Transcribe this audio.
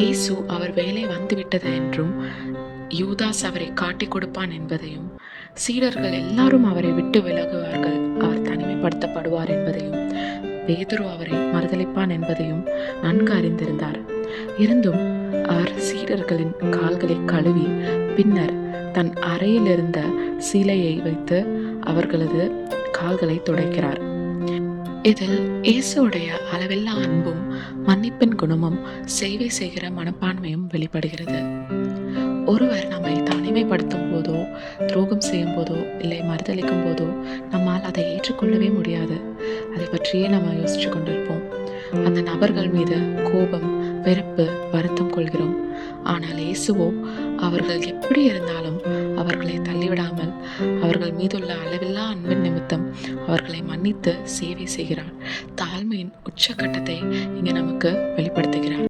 இயேசு அவர் வேலை வந்துவிட்டது என்றும் யூதாஸ் அவரை காட்டிக் கொடுப்பான் என்பதையும் சீடர்கள் எல்லாரும் அவரை விட்டு விலகுவார்கள், அவர் தனிமைப்படுத்தப்படுவார் என்பதையும் பேதுரு அவரை மறுதலிப்பான் என்பதையும் நன்கு அறிந்திருந்தார். இருந்தும் அவர் சீடர்களின் கால்களை கழுவி பின்னர் தன் அறையில் இருந்த சீலையை வைத்து அவர்களது கால்களை துடைக்கிறார். இதில் இயேசுடைய அளவில்லா அன்பும் மன்னிப்பின் குணமும் சேவை செய்கிற மனப்பான்மையும் வெளிப்படுகிறது. ஒருவர் நம்மை தனிமைப்படுத்தும் போதோ, துரோகம் செய்யும் போதோ, இல்லை மறுதளிக்கும் போதோ நம்மால் அதை ஏற்றுக்கொள்ளவே முடியாது. அதை பற்றியே நம்ம யோசிச்சு கொண்டிருப்போம். அந்த நபர்கள் மீது கோபம், வெறுப்பு, வருத்தம் கொள்கிறோம். ஆனால் இயேசுவோ அவர்கள் எப்படி இருந்தாலும் அவர்களை தள்ளிவிடாமல் அவர்கள் மீதுள்ள அளவில்லா அன்பின் நிமித்தம் அவர்களை மன்னித்து சேவை செய்கிறார். தாழ்மையின் உச்சக்கட்டத்தை இங்கே நமக்கு வெளிப்படுத்துகிறார்.